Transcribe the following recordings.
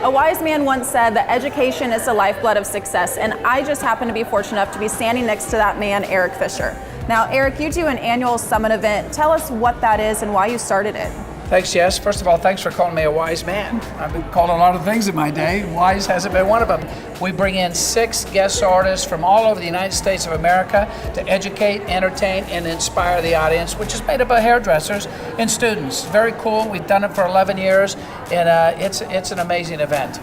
A wise man once said that education is the lifeblood of success, and I just happen to be fortunate enough to be standing next to that man, Eric Fisher. Now, Eric, you do an annual summit event. Tell us what that is and why you started it. Thanks, Jess. First of all, thanks for calling me a wise man. I've been called a lot of things in my day. Wise hasn't been one of them. We bring in 6 guest artists from all over the United States of America to educate, entertain, and inspire the audience, which is made up of hairdressers and students. Very cool. We've done it for 11 years, and it's an amazing event.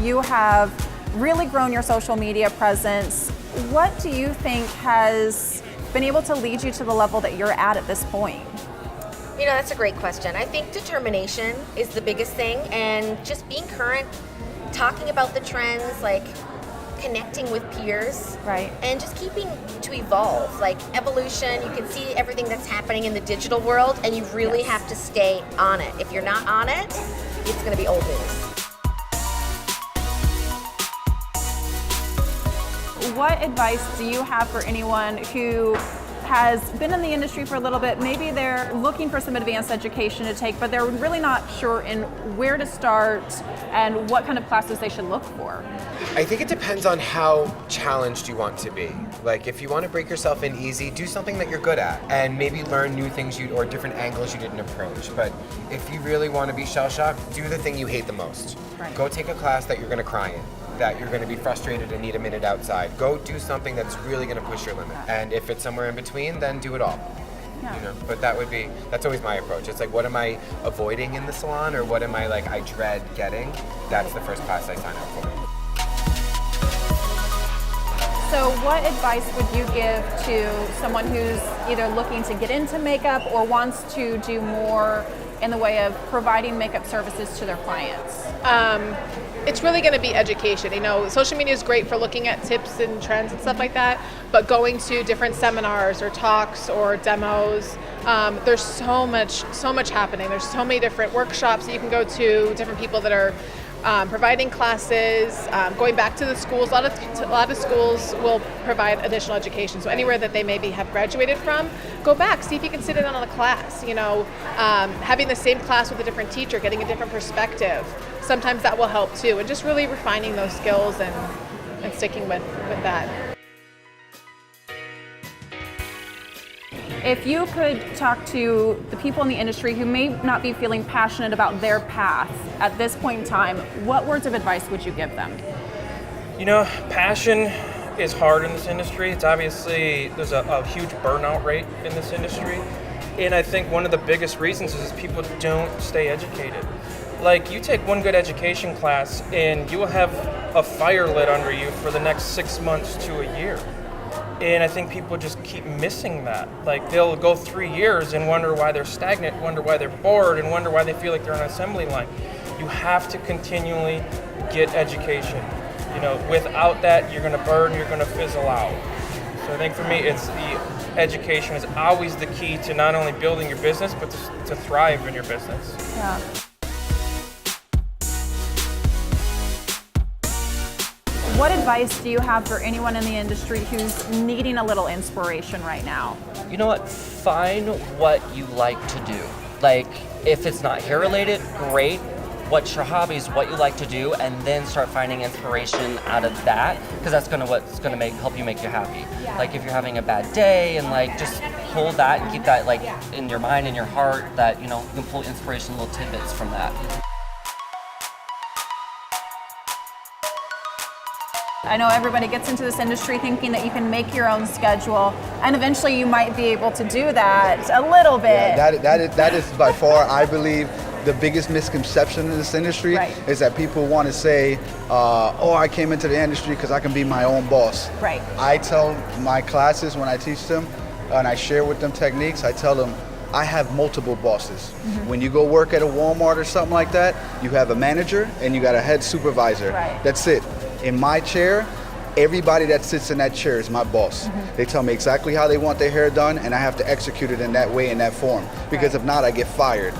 You have really grown your social media presence. What do you think has been able to lead you to the level that you're at this point? You know, that's a great question. I think determination is the biggest thing, and just being current, talking about the trends, like connecting with peers, right? And just keeping to evolve, like evolution. You can see everything that's happening in the digital world, and you really have to stay on it. If you're not on it, it's going to be old news. What advice do you have for anyone who has been in the industry for a little bit? Maybe they're looking for some advanced education to take, but they're really not sure in where to start and what kind of classes they should look for. I think it depends on how challenged you want to be. Like, if you want to break yourself in easy, do something that you're good at and maybe learn new things or different angles you didn't approach. But if you really want to be shell-shocked, do the thing you hate the most. Right. Go take a class that you're going to cry in, that you're going to be frustrated and need a minute outside. Go do something that's really going to push your limit. And if it's somewhere in between, then do it all. Yeah. You know, but that's always my approach. It's like, what am I avoiding in the salon, or what am I like I dread getting? That's the first class I sign up for. So what advice would you give to someone who's either looking to get into makeup or wants to do more in the way of providing makeup services to their clients? It's really going to be education. You know, social media is great for looking at tips and trends and stuff like that, but going to different seminars or talks or demos, there's so much happening. There's so many different workshops that you can go to, different people that are providing classes, going back to the schools. A lot of schools will provide additional education. So anywhere that they maybe have graduated from, go back, see if you can sit in on a class. You know, having the same class with a different teacher, getting a different perspective. Sometimes that will help too, and just really refining those skills and sticking with that. If you could talk to the people in the industry who may not be feeling passionate about their path at this point in time, what words of advice would you give them? You know, passion is hard in this industry. It's obviously, there's a huge burnout rate in this industry. And I think one of the biggest reasons is people don't stay educated. Like, you take one good education class and you will have a fire lit under you for the next 6 months to a year. And I think people just keep missing that. Like, they'll go 3 years and wonder why they're stagnant, wonder why they're bored, and wonder why they feel like they're on an assembly line. You have to continually get education. You know, without that, you're gonna burn, you're gonna fizzle out. So I think for me, it's the education is always the key to not only building your business, but to thrive in your business. Yeah. What advice do you have for anyone in the industry who's needing a little inspiration right now? You know what? Find what you like to do. Like, if it's not hair related, great. What's your hobbies, what you like to do, and then start finding inspiration out of that, because that's what's gonna help you make you happy. Yeah. Like, if you're having a bad day, and like just hold that and keep that like in your mind and your heart, that, you know, you can pull inspiration, little tidbits from that. I know everybody gets into this industry thinking that you can make your own schedule, and eventually you might be able to do that a little bit. Yeah, that is by far, I believe, the biggest misconception in this industry. Right. Is that people want to say, oh, I came into the industry because I can be my own boss. Right. I tell my classes when I teach them, and I share with them techniques, I tell them, I have multiple bosses. Mm-hmm. When you go work at a Walmart or something like that, you have a manager and you got a head supervisor. Right. That's it. In my chair, everybody that sits in that chair is my boss. Mm-hmm. They tell me exactly how they want their hair done, and I have to execute it in that way, in that form. Because if not, I get fired.